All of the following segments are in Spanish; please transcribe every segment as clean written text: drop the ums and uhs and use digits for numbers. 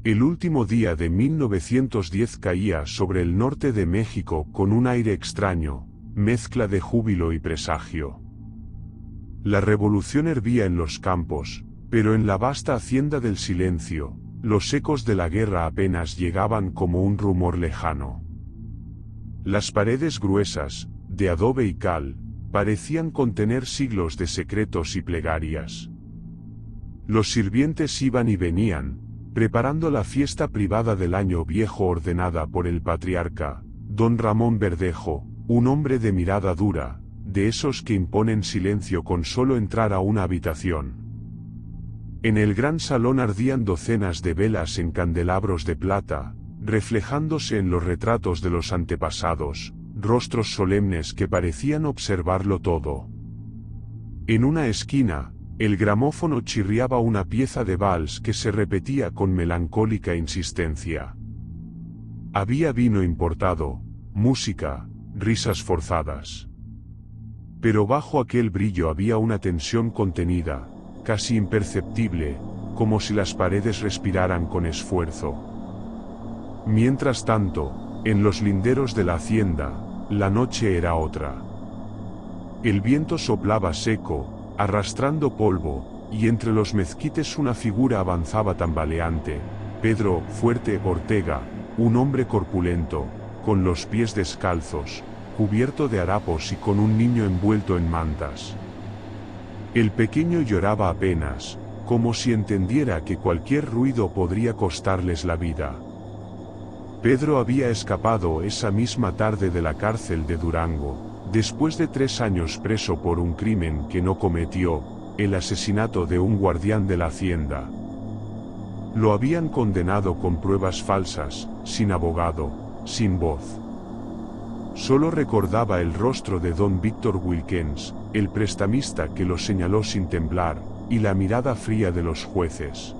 El último día de 1910 caía sobre el norte de México con un aire extraño, mezcla de júbilo y presagio. La revolución hervía en los campos, pero en la vasta hacienda del silencio, los ecos de la guerra apenas llegaban como un rumor lejano. Las paredes gruesas, de adobe y cal, parecían contener siglos de secretos y plegarias. Los sirvientes iban y venían, preparando la fiesta privada del año viejo ordenada por el patriarca, don Ramón Verdejo, un hombre de mirada dura, de esos que imponen silencio con solo entrar a una habitación. En el gran salón ardían docenas de velas en candelabros de plata, reflejándose en los retratos de los antepasados, rostros solemnes que parecían observarlo todo. En una esquina, el gramófono chirriaba una pieza de vals que se repetía con melancólica insistencia. Había vino importado, música, risas forzadas. Pero bajo aquel brillo había una tensión contenida, casi imperceptible, como si las paredes respiraran con esfuerzo. Mientras tanto, en los linderos de la hacienda, la noche era otra. El viento soplaba seco, arrastrando polvo, y entre los mezquites una figura avanzaba tambaleante, Pedro Fuerte Ortega, un hombre corpulento, con los pies descalzos, cubierto de harapos y con un niño envuelto en mantas. El pequeño lloraba apenas, como si entendiera que cualquier ruido podría costarles la vida. Pedro había escapado esa misma tarde de la cárcel de Durango, después de 3 años preso por un crimen que no cometió, el asesinato de un guardián de la hacienda. Lo habían condenado con pruebas falsas, sin abogado, sin voz. Solo recordaba el rostro de don Víctor Wilkens, el prestamista que lo señaló sin temblar, y la mirada fría de los jueces.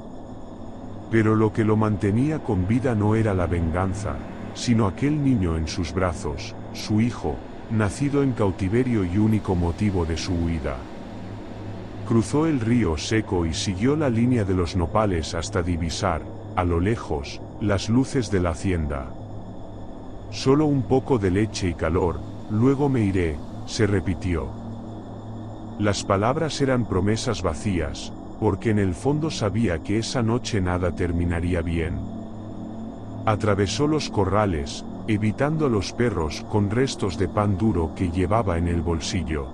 Pero lo que lo mantenía con vida no era la venganza, sino aquel niño en sus brazos, su hijo, nacido en cautiverio y único motivo de su huida. Cruzó el río seco y siguió la línea de los nopales hasta divisar, a lo lejos, las luces de la hacienda. Solo un poco de leche y calor, luego me iré, se repitió. Las palabras eran promesas vacías, porque en el fondo sabía que esa noche nada terminaría bien. Atravesó los corrales, evitando a los perros con restos de pan duro que llevaba en el bolsillo.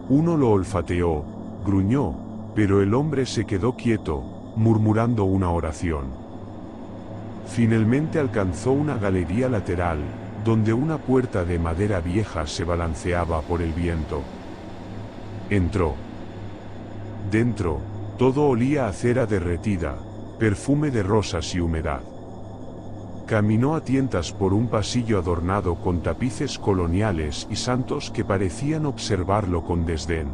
Uno lo olfateó, gruñó, pero el hombre se quedó quieto, murmurando una oración. Finalmente alcanzó una galería lateral, donde una puerta de madera vieja se balanceaba por el viento. Entró. Dentro, todo olía a cera derretida, perfume de rosas y humedad. Caminó a tientas por un pasillo adornado con tapices coloniales y santos que parecían observarlo con desdén.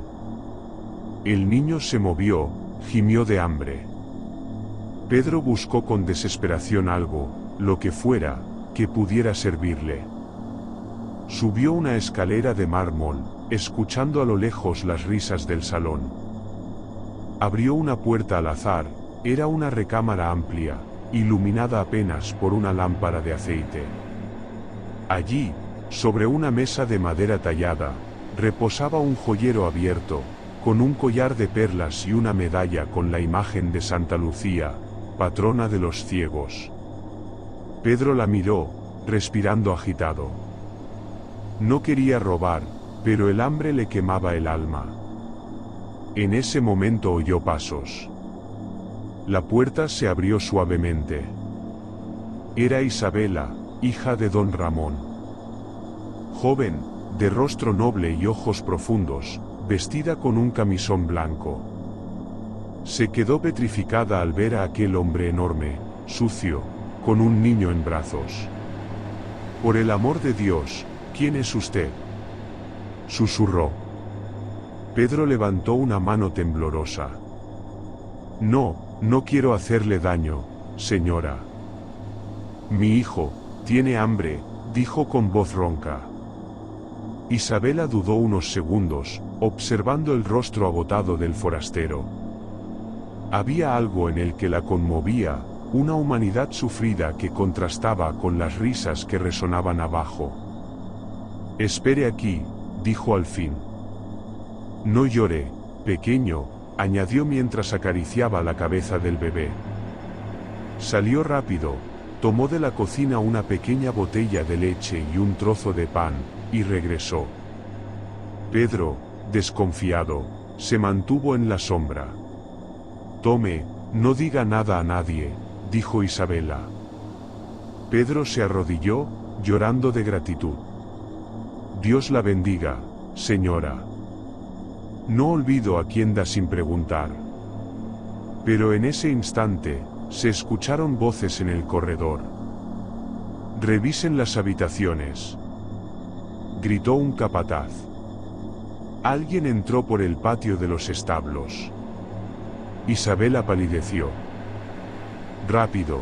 El niño se movió, gimió de hambre. Pedro buscó con desesperación algo, lo que fuera, que pudiera servirle. Subió una escalera de mármol, escuchando a lo lejos las risas del salón. Abrió una puerta al azar, era una recámara amplia, iluminada apenas por una lámpara de aceite. Allí, sobre una mesa de madera tallada, reposaba un joyero abierto, con un collar de perlas y una medalla con la imagen de Santa Lucía, patrona de los ciegos. Pedro la miró, respirando agitado. No quería robar, pero el hambre le quemaba el alma. En ese momento oyó pasos. La puerta se abrió suavemente. Era Isabela, hija de don Ramón. Joven, de rostro noble y ojos profundos, vestida con un camisón blanco. Se quedó petrificada al ver a aquel hombre enorme, sucio, con un niño en brazos. «Por el amor de Dios, ¿quién es usted?», susurró. Pedro levantó una mano temblorosa. No quiero hacerle daño, señora». «Mi hijo, tiene hambre», dijo con voz ronca. Isabela dudó unos segundos, observando el rostro agotado del forastero. Había algo en él que la conmovía, una humanidad sufrida que contrastaba con las risas que resonaban abajo. «Espere aquí», dijo al fin. «No llore, pequeño», añadió mientras acariciaba la cabeza del bebé. Salió rápido, tomó de la cocina una pequeña botella de leche y un trozo de pan, y regresó. Pedro, desconfiado, se mantuvo en la sombra. «Tome, no diga nada a nadie», dijo Isabela. Pedro se arrodilló, llorando de gratitud. «Dios la bendiga, señora. No olvido a quien da sin preguntar». Pero en ese instante, se escucharon voces en el corredor. «Revisen las habitaciones», gritó un capataz. Alguien entró por el patio de los establos. Isabela palideció. «Rápido.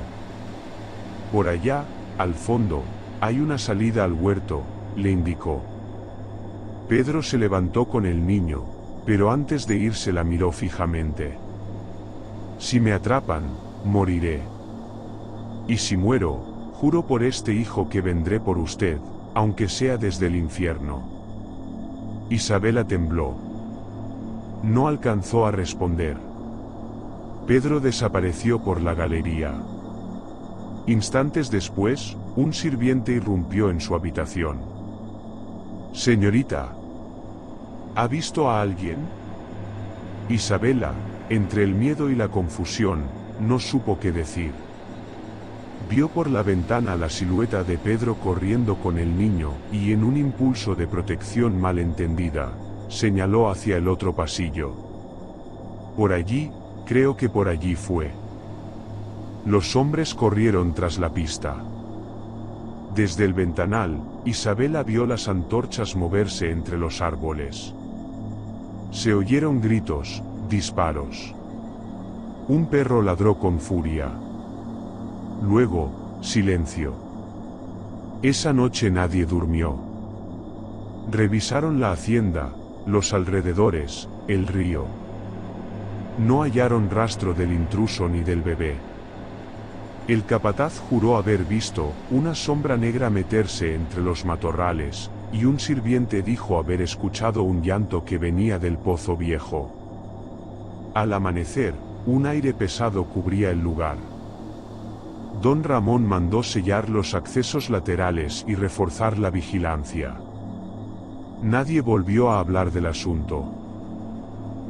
Por allá, al fondo, hay una salida al huerto», le indicó. Pedro se levantó con el niño, pero antes de irse la miró fijamente. «Si me atrapan, moriré. Y si muero, juro por este hijo que vendré por usted, aunque sea desde el infierno». Isabela tembló. No alcanzó a responder. Pedro desapareció por la galería. Instantes después, un sirviente irrumpió en su habitación. «Señorita, ¿ha visto a alguien?». Isabela, entre el miedo y la confusión, no supo qué decir. Vio por la ventana la silueta de Pedro corriendo con el niño, y en un impulso de protección malentendida, señaló hacia el otro pasillo. «Por allí, creo que por allí fue». Los hombres corrieron tras la pista. Desde el ventanal, Isabela vio las antorchas moverse entre los árboles. Se oyeron gritos, disparos. Un perro ladró con furia. Luego, silencio. Esa noche nadie durmió. Revisaron la hacienda, los alrededores, el río. No hallaron rastro del intruso ni del bebé. El capataz juró haber visto una sombra negra meterse entre los matorrales, y un sirviente dijo haber escuchado un llanto que venía del pozo viejo. Al amanecer, un aire pesado cubría el lugar. Don Ramón mandó sellar los accesos laterales y reforzar la vigilancia. Nadie volvió a hablar del asunto.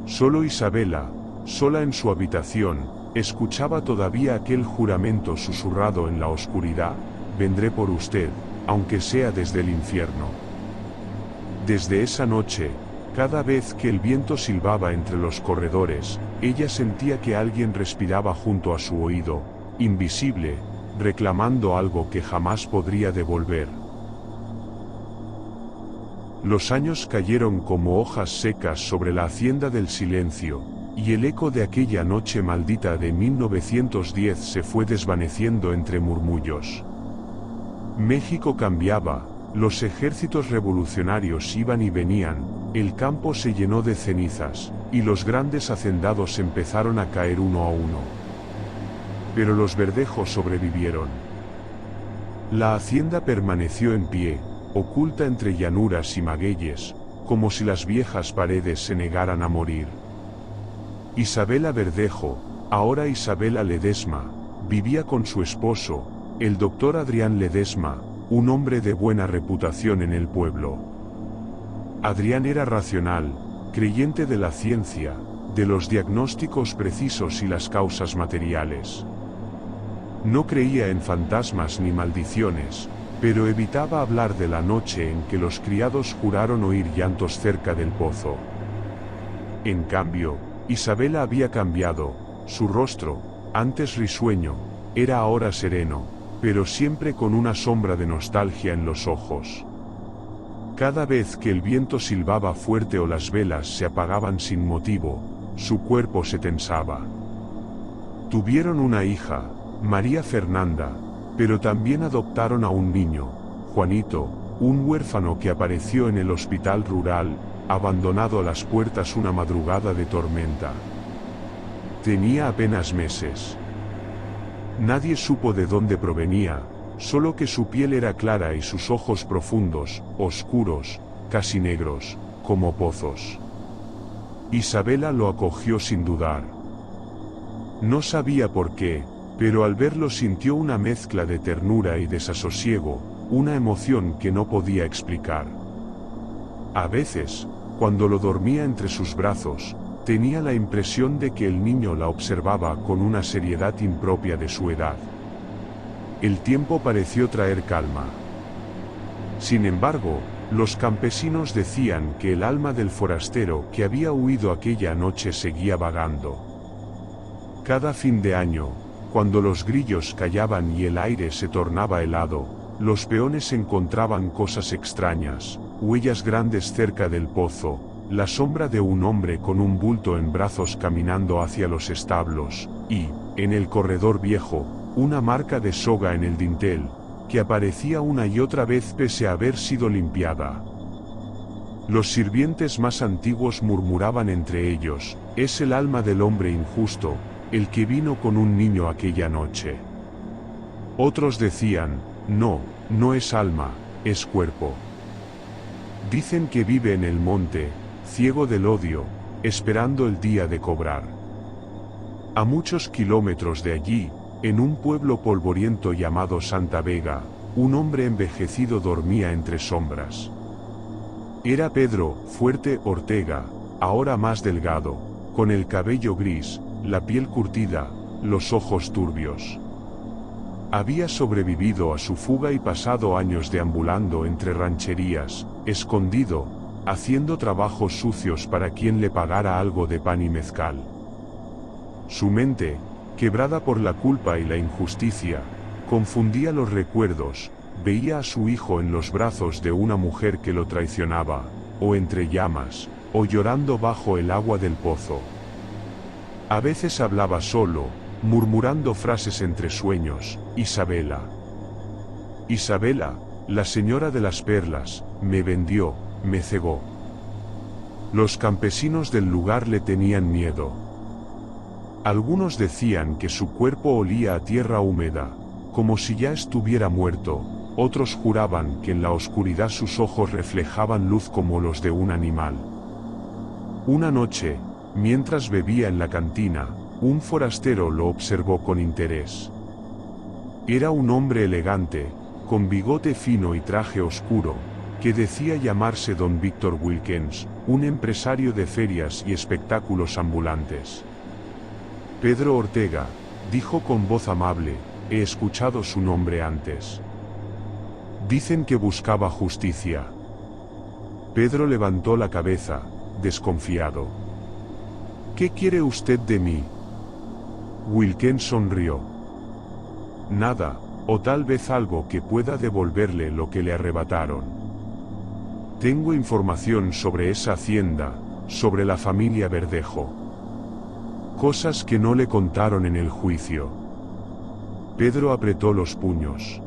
Solo Isabela, sola en su habitación, escuchaba todavía aquel juramento susurrado en la oscuridad: «Vendré por usted, aunque sea desde el infierno». Desde esa noche, cada vez que el viento silbaba entre los corredores, ella sentía que alguien respiraba junto a su oído, invisible, reclamando algo que jamás podría devolver. Los años cayeron como hojas secas sobre la hacienda del silencio, y el eco de aquella noche maldita de 1910 se fue desvaneciendo entre murmullos. México cambiaba, los ejércitos revolucionarios iban y venían, el campo se llenó de cenizas, y los grandes hacendados empezaron a caer uno a uno. Pero los verdejos sobrevivieron. La hacienda permaneció en pie, oculta entre llanuras y magueyes, como si las viejas paredes se negaran a morir. Isabela Verdejo, ahora Isabela Ledesma, vivía con su esposo, el doctor Adrián Ledesma, un hombre de buena reputación en el pueblo. Adrián era racional, creyente de la ciencia, de los diagnósticos precisos y las causas materiales. No creía en fantasmas ni maldiciones, pero evitaba hablar de la noche en que los criados juraron oír llantos cerca del pozo. En cambio, Isabela había cambiado, su rostro, antes risueño, era ahora sereno, pero siempre con una sombra de nostalgia en los ojos. Cada vez que el viento silbaba fuerte o las velas se apagaban sin motivo, su cuerpo se tensaba. Tuvieron una hija, María Fernanda, pero también adoptaron a un niño, Juanito, un huérfano que apareció en el hospital rural, abandonado a las puertas una madrugada de tormenta. Tenía apenas meses. Nadie supo de dónde provenía, solo que su piel era clara y sus ojos profundos, oscuros, casi negros, como pozos. Isabela lo acogió sin dudar. No sabía por qué, pero al verlo sintió una mezcla de ternura y desasosiego, una emoción que no podía explicar. A veces, cuando lo dormía entre sus brazos, tenía la impresión de que el niño la observaba con una seriedad impropia de su edad. El tiempo pareció traer calma. Sin embargo, los campesinos decían que el alma del forastero que había huido aquella noche seguía vagando. Cada fin de año, cuando los grillos callaban y el aire se tornaba helado, los peones encontraban cosas extrañas, huellas grandes cerca del pozo, la sombra de un hombre con un bulto en brazos caminando hacia los establos, y, en el corredor viejo, una marca de soga en el dintel, que aparecía una y otra vez pese a haber sido limpiada. Los sirvientes más antiguos murmuraban entre ellos, es el alma del hombre injusto, el que vino con un niño aquella noche. Otros decían, no, no es alma, es cuerpo. Dicen que vive en el monte, ciego del odio, esperando el día de cobrar. A muchos kilómetros de allí, en un pueblo polvoriento llamado Santa Vega, un hombre envejecido dormía entre sombras. Era Pedro Fuerte Ortega, ahora más delgado, con el cabello gris, la piel curtida, los ojos turbios. Había sobrevivido a su fuga y pasado años deambulando entre rancherías, escondido, haciendo trabajos sucios para quien le pagara algo de pan y mezcal. Su mente, quebrada por la culpa y la injusticia, confundía los recuerdos, veía a su hijo en los brazos de una mujer que lo traicionaba, o entre llamas, o llorando bajo el agua del pozo. A veces hablaba solo, murmurando frases entre sueños, Isabela. Isabela, la señora de las perlas, me vendió, me cegó. Los campesinos del lugar le tenían miedo. Algunos decían que su cuerpo olía a tierra húmeda, como si ya estuviera muerto, otros juraban que en la oscuridad sus ojos reflejaban luz como los de un animal. Una noche, mientras bebía en la cantina, un forastero lo observó con interés. Era un hombre elegante, con bigote fino y traje oscuro, que decía llamarse don Víctor Wilkens, un empresario de ferias y espectáculos ambulantes. Pedro Ortega, dijo con voz amable, he escuchado su nombre antes. Dicen que buscaba justicia. Pedro levantó la cabeza, desconfiado. ¿Qué quiere usted de mí? Wilkens sonrió. Nada, o tal vez algo que pueda devolverle lo que le arrebataron. Tengo información sobre esa hacienda, sobre la familia Verdejo. Cosas que no le contaron en el juicio. Pedro apretó los puños.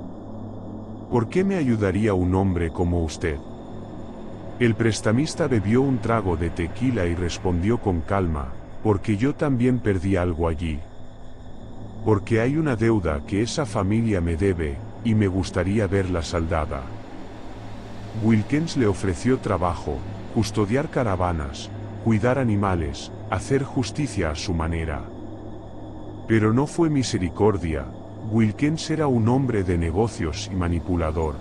¿Por qué me ayudaría un hombre como usted? El prestamista bebió un trago de tequila y respondió con calma, porque yo también perdí algo allí. Porque hay una deuda que esa familia me debe, y me gustaría verla saldada. Wilkens le ofreció trabajo, custodiar caravanas, cuidar animales, hacer justicia a su manera. Pero no fue misericordia, Wilkens era un hombre de negocios y manipulador.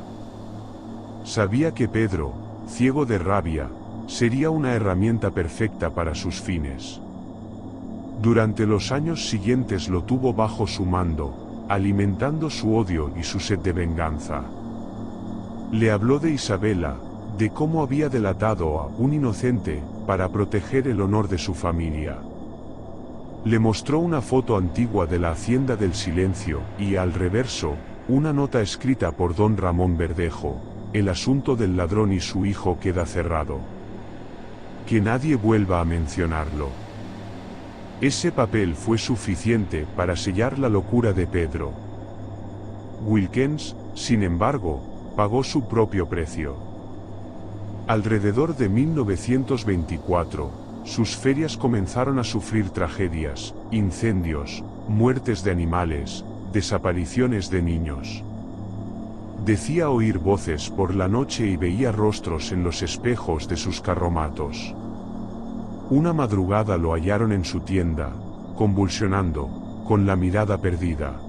Sabía que Pedro, ciego de rabia, sería una herramienta perfecta para sus fines. Durante los años siguientes lo tuvo bajo su mando, alimentando su odio y su sed de venganza. Le habló de Isabela, de cómo había delatado a un inocente, para proteger el honor de su familia. Le mostró una foto antigua de la Hacienda del Silencio, y al reverso, una nota escrita por don Ramón Verdejo, el asunto del ladrón y su hijo queda cerrado. Que nadie vuelva a mencionarlo. Ese papel fue suficiente para sellar la locura de Pedro. Wilkens, sin embargo, pagó su propio precio. Alrededor de 1924, sus ferias comenzaron a sufrir tragedias, incendios, muertes de animales, desapariciones de niños. Decía oír voces por la noche y veía rostros en los espejos de sus carromatos. Una madrugada lo hallaron en su tienda, convulsionando, con la mirada perdida.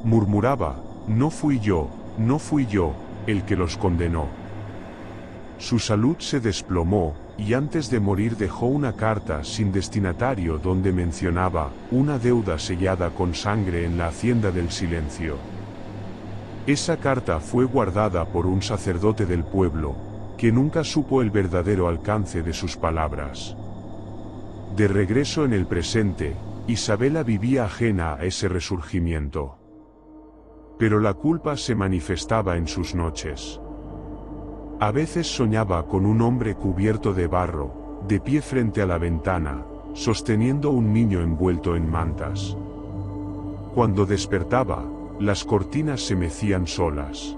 Murmuraba: no fui yo el que los condenó. Su salud se desplomó, y antes de morir dejó una carta sin destinatario donde mencionaba una deuda sellada con sangre en la Hacienda del Silencio. Esa carta fue guardada por un sacerdote del pueblo, que nunca supo el verdadero alcance de sus palabras. De regreso en el presente, Isabela vivía ajena a ese resurgimiento. Pero la culpa se manifestaba en sus noches. A veces soñaba con un hombre cubierto de barro, de pie frente a la ventana, sosteniendo un niño envuelto en mantas. Cuando despertaba, las cortinas se mecían solas.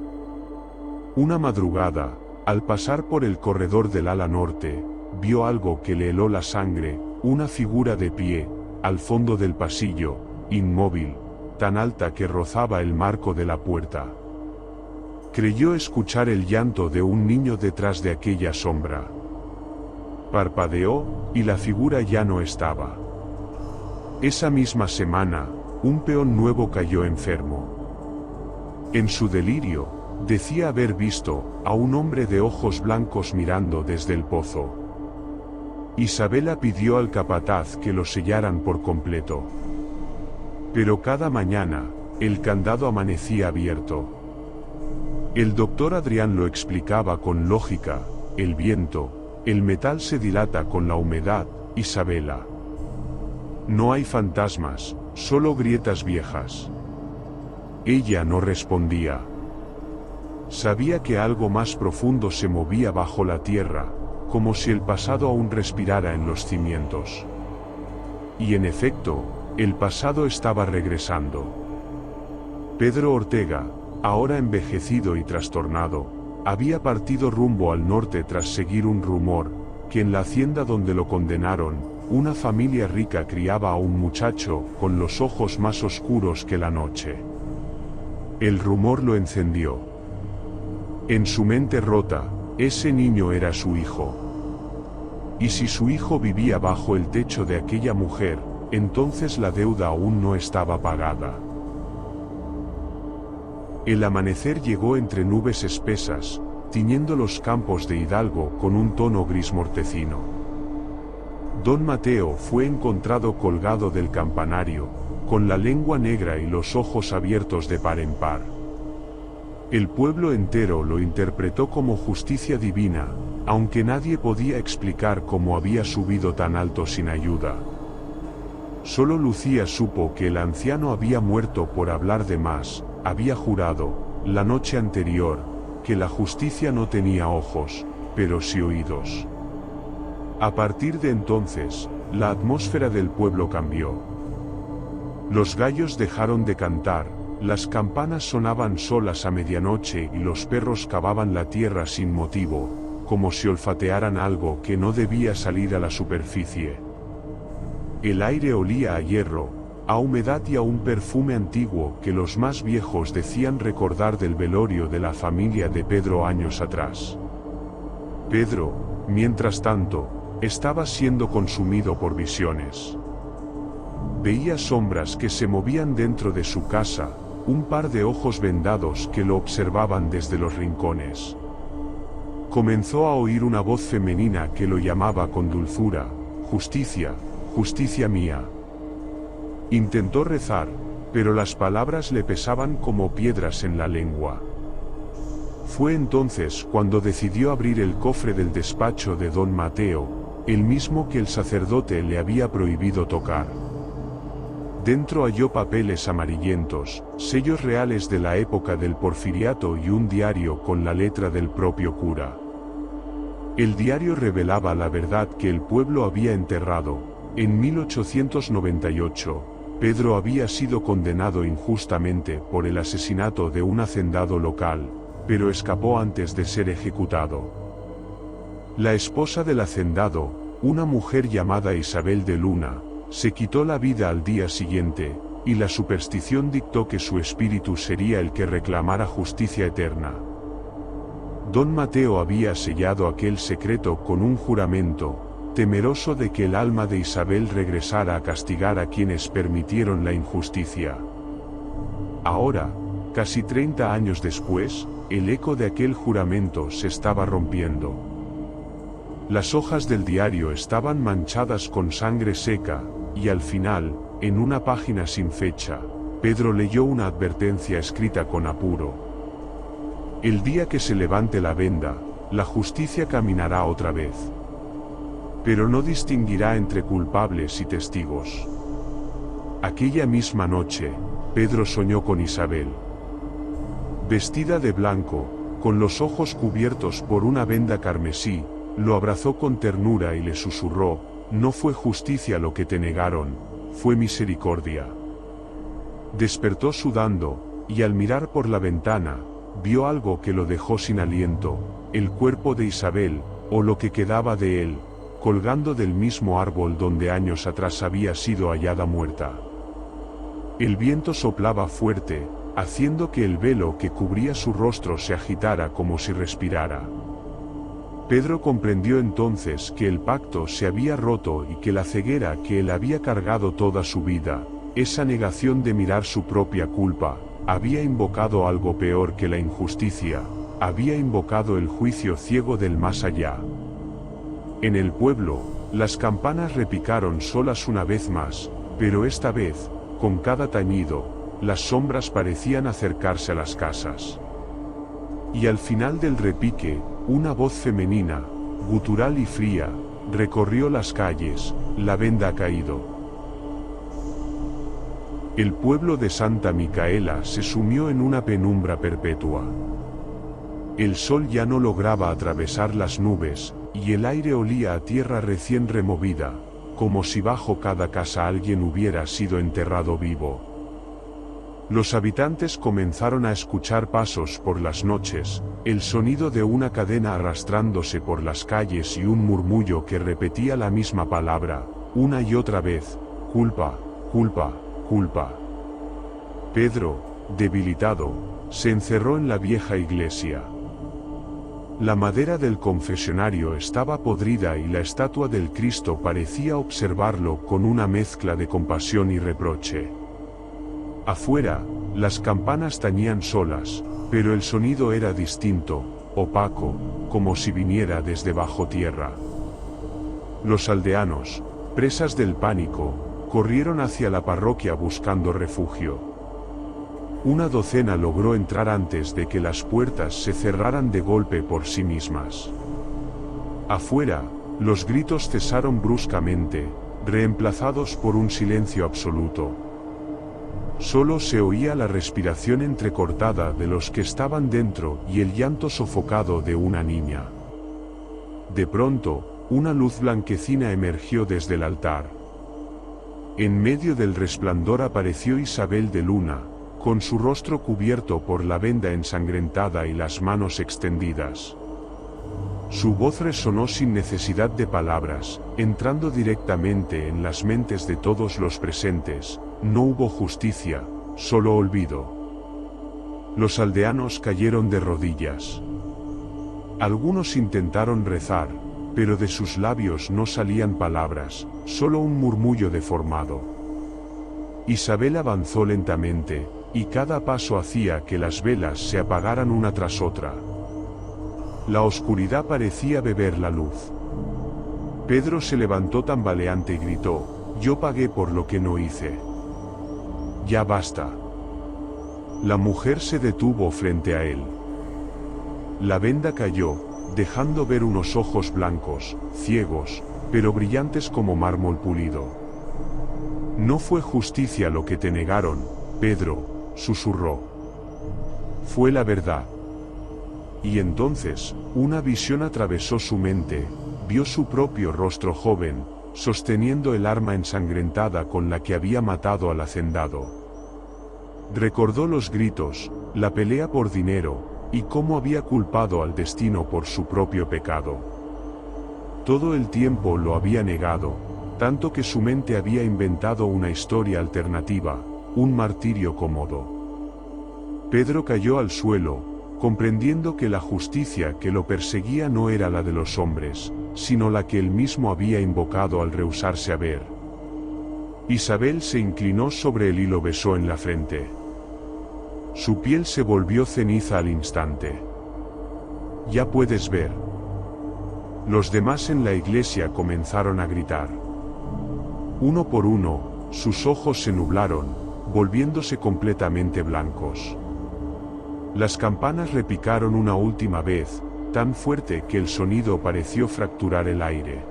Una madrugada, al pasar por el corredor del ala norte, vio algo que le heló la sangre, una figura de pie, al fondo del pasillo, inmóvil, tan alta que rozaba el marco de la puerta. Creyó escuchar el llanto de un niño detrás de aquella sombra. Parpadeó, y la figura ya no estaba. Esa misma semana, un peón nuevo cayó enfermo. En su delirio, decía haber visto a un hombre de ojos blancos mirando desde el pozo. Isabela pidió al capataz que lo sellaran por completo. Pero cada mañana, el candado amanecía abierto. El doctor Adrián lo explicaba con lógica: el viento, el metal se dilata con la humedad, Isabela. No hay fantasmas, solo grietas viejas. Ella no respondía. Sabía que algo más profundo se movía bajo la tierra, como si el pasado aún respirara en los cimientos. Y en efecto, el pasado estaba regresando. Pedro Ortega, ahora envejecido y trastornado, había partido rumbo al norte tras seguir un rumor, que en la hacienda donde lo condenaron, una familia rica criaba a un muchacho con los ojos más oscuros que la noche. El rumor lo encendió. En su mente rota, ese niño era su hijo. Y si su hijo vivía bajo el techo de aquella mujer, entonces la deuda aún no estaba pagada. El amanecer llegó entre nubes espesas, tiñendo los campos de Hidalgo con un tono gris mortecino. Don Mateo fue encontrado colgado del campanario, con la lengua negra y los ojos abiertos de par en par. El pueblo entero lo interpretó como justicia divina, aunque nadie podía explicar cómo había subido tan alto sin ayuda. Solo Lucía supo que el anciano había muerto por hablar de más. Había jurado, la noche anterior, que la justicia no tenía ojos, pero sí oídos. A partir de entonces, la atmósfera del pueblo cambió. Los gallos dejaron de cantar, las campanas sonaban solas a medianoche y los perros cavaban la tierra sin motivo, como si olfatearan algo que no debía salir a la superficie. El aire olía a hierro, a humedad y a un perfume antiguo que los más viejos decían recordar del velorio de la familia de Pedro años atrás. Pedro, mientras tanto, estaba siendo consumido por visiones. Veía sombras que se movían dentro de su casa, un par de ojos vendados que lo observaban desde los rincones. Comenzó a oír una voz femenina que lo llamaba con dulzura: justicia, justicia mía. Intentó rezar, pero las palabras le pesaban como piedras en la lengua. Fue entonces cuando decidió abrir el cofre del despacho de don Mateo, el mismo que el sacerdote le había prohibido tocar. Dentro halló papeles amarillentos, sellos reales de la época del Porfiriato y un diario con la letra del propio cura. El diario revelaba la verdad que el pueblo había enterrado. En 1898, Pedro había sido condenado injustamente por el asesinato de un hacendado local, pero escapó antes de ser ejecutado. La esposa del hacendado, una mujer llamada Isabel de Luna, se quitó la vida al día siguiente, y la superstición dictó que su espíritu sería el que reclamara justicia eterna. Don Mateo había sellado aquel secreto con un juramento, temeroso de que el alma de Isabel regresara a castigar a quienes permitieron la injusticia. Ahora, casi 30 años después, el eco de aquel juramento se estaba rompiendo. Las hojas del diario estaban manchadas con sangre seca, y al final, en una página sin fecha, Pedro leyó una advertencia escrita con apuro. El día que se levante la venda, la justicia caminará otra vez. Pero no distinguirá entre culpables y testigos. Aquella misma noche, Pedro soñó con Isabel. Vestida de blanco, con los ojos cubiertos por una venda carmesí, lo abrazó con ternura y le susurró: no fue justicia lo que te negaron, fue misericordia. Despertó sudando, y al mirar por la ventana, vio algo que lo dejó sin aliento, el cuerpo de Isabel, o lo que quedaba de él, colgando del mismo árbol donde años atrás había sido hallada muerta. El viento soplaba fuerte, haciendo que el velo que cubría su rostro se agitara como si respirara. Pedro comprendió entonces que el pacto se había roto y que la ceguera que él había cargado toda su vida, esa negación de mirar su propia culpa, había invocado algo peor que la injusticia, había invocado el juicio ciego del más allá. En el pueblo, las campanas repicaron solas una vez más, pero esta vez, con cada tañido, las sombras parecían acercarse a las casas. Y al final del repique, una voz femenina, gutural y fría, recorrió las calles: la venda ha caído. El pueblo de Santa Micaela se sumió en una penumbra perpetua. El sol ya no lograba atravesar las nubes, y el aire olía a tierra recién removida, como si bajo cada casa alguien hubiera sido enterrado vivo. Los habitantes comenzaron a escuchar pasos por las noches, el sonido de una cadena arrastrándose por las calles y un murmullo que repetía la misma palabra, una y otra vez: culpa, culpa, culpa. Pedro, debilitado, se encerró en la vieja iglesia. La madera del confesionario estaba podrida y la estatua del Cristo parecía observarlo con una mezcla de compasión y reproche. Afuera, las campanas tañían solas, pero el sonido era distinto, opaco, como si viniera desde bajo tierra. Los aldeanos, presas del pánico, corrieron hacia la parroquia buscando refugio. Una docena logró entrar antes de que las puertas se cerraran de golpe por sí mismas. Afuera, los gritos cesaron bruscamente, reemplazados por un silencio absoluto. Solo se oía la respiración entrecortada de los que estaban dentro y el llanto sofocado de una niña. De pronto, una luz blanquecina emergió desde el altar. En medio del resplandor apareció Isabel de Luna, con su rostro cubierto por la venda ensangrentada y las manos extendidas. Su voz resonó sin necesidad de palabras, entrando directamente en las mentes de todos los presentes: no hubo justicia, solo olvido. Los aldeanos cayeron de rodillas. Algunos intentaron rezar, pero de sus labios no salían palabras, solo un murmullo deformado. Isabel avanzó lentamente, y cada paso hacía que las velas se apagaran una tras otra. La oscuridad parecía beber la luz. Pedro se levantó tambaleante y gritó: yo pagué por lo que no hice. Ya basta. La mujer se detuvo frente a él. La venda cayó, dejando ver unos ojos blancos, ciegos, pero brillantes como mármol pulido. No fue justicia lo que te negaron, Pedro, susurró. Fue la verdad. Y entonces, una visión atravesó su mente, vio su propio rostro joven, sosteniendo el arma ensangrentada con la que había matado al hacendado. Recordó los gritos, la pelea por dinero, y cómo había culpado al destino por su propio pecado. Todo el tiempo lo había negado, tanto que su mente había inventado una historia alternativa, un martirio cómodo. Pedro cayó al suelo, comprendiendo que la justicia que lo perseguía no era la de los hombres, sino la que él mismo había invocado al rehusarse a ver. Isabel se inclinó sobre él y lo besó en la frente. Su piel se volvió ceniza al instante. «Ya puedes ver». Los demás en la iglesia comenzaron a gritar. Uno por uno, sus ojos se nublaron, volviéndose completamente blancos. Las campanas repicaron una última vez, tan fuerte que el sonido pareció fracturar el aire.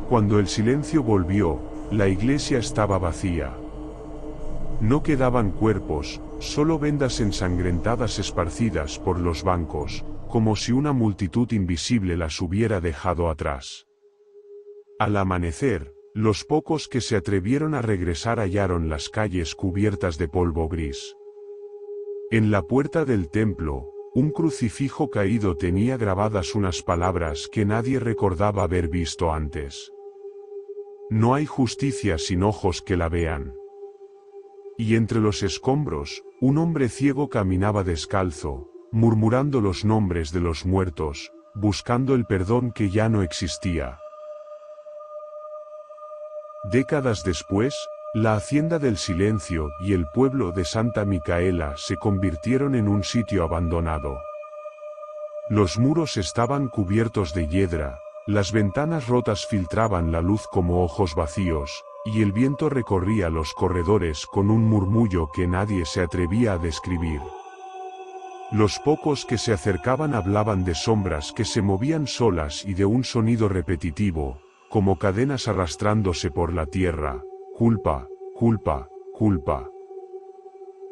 Cuando el silencio volvió, la iglesia estaba vacía. No quedaban cuerpos, solo vendas ensangrentadas esparcidas por los bancos, como si una multitud invisible las hubiera dejado atrás. Al amanecer, los pocos que se atrevieron a regresar hallaron las calles cubiertas de polvo gris. En la puerta del templo, un crucifijo caído tenía grabadas unas palabras que nadie recordaba haber visto antes. No hay justicia sin ojos que la vean. Y entre los escombros, un hombre ciego caminaba descalzo, murmurando los nombres de los muertos, buscando el perdón que ya no existía. Décadas después, la Hacienda del Silencio y el pueblo de Santa Micaela se convirtieron en un sitio abandonado. Los muros estaban cubiertos de hiedra, las ventanas rotas filtraban la luz como ojos vacíos, y el viento recorría los corredores con un murmullo que nadie se atrevía a describir. Los pocos que se acercaban hablaban de sombras que se movían solas y de un sonido repetitivo, como cadenas arrastrándose por la tierra: culpa, culpa, culpa.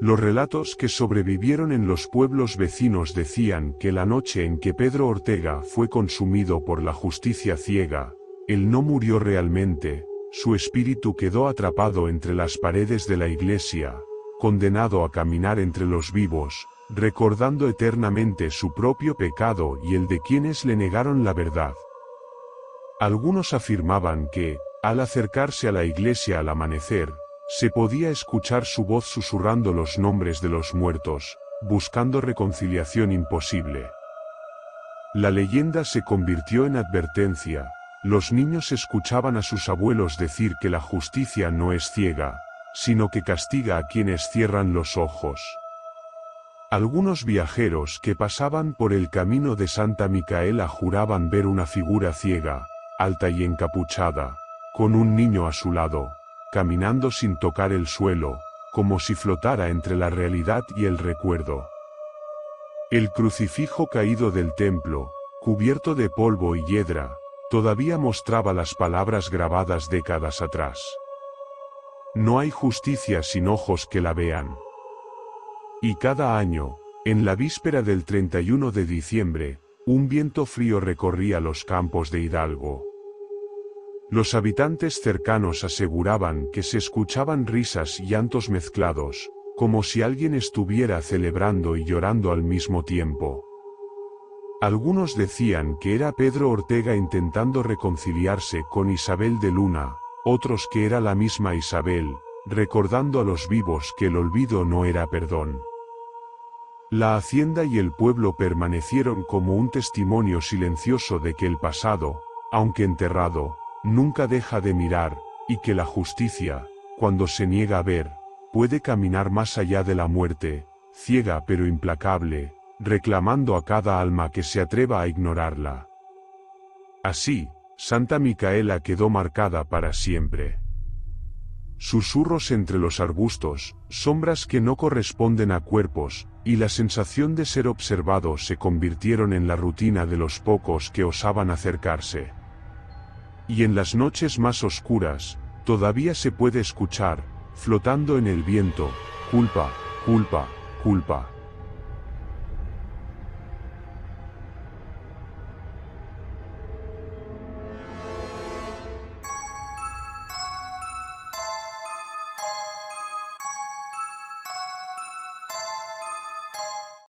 Los relatos que sobrevivieron en los pueblos vecinos decían que la noche en que Pedro Ortega fue consumido por la justicia ciega, él no murió realmente, su espíritu quedó atrapado entre las paredes de la iglesia, condenado a caminar entre los vivos, recordando eternamente su propio pecado y el de quienes le negaron la verdad. Algunos afirmaban que, al acercarse a la iglesia al amanecer, se podía escuchar su voz susurrando los nombres de los muertos, buscando reconciliación imposible. La leyenda se convirtió en advertencia. Los niños escuchaban a sus abuelos decir que la justicia no es ciega, sino que castiga a quienes cierran los ojos. Algunos viajeros que pasaban por el camino de Santa Micaela juraban ver una figura ciega, alta y encapuchada, con un niño a su lado, caminando sin tocar el suelo, como si flotara entre la realidad y el recuerdo. El crucifijo caído del templo, cubierto de polvo y hiedra, todavía mostraba las palabras grabadas décadas atrás. No hay justicia sin ojos que la vean. Y cada año, en la víspera del 31 de diciembre, un viento frío recorría los campos de Hidalgo. Los habitantes cercanos aseguraban que se escuchaban risas y llantos mezclados, como si alguien estuviera celebrando y llorando al mismo tiempo. Algunos decían que era Pedro Ortega intentando reconciliarse con Isabel de Luna, otros que era la misma Isabel, recordando a los vivos que el olvido no era perdón. La hacienda y el pueblo permanecieron como un testimonio silencioso de que el pasado, aunque enterrado, nunca deja de mirar, y que la justicia, cuando se niega a ver, puede caminar más allá de la muerte, ciega pero implacable, reclamando a cada alma que se atreva a ignorarla. Así, Santa Micaela quedó marcada para siempre. Susurros entre los arbustos, sombras que no corresponden a cuerpos, y la sensación de ser observado se convirtieron en la rutina de los pocos que osaban acercarse. Y en las noches más oscuras, todavía se puede escuchar, flotando en el viento: culpa, culpa, culpa.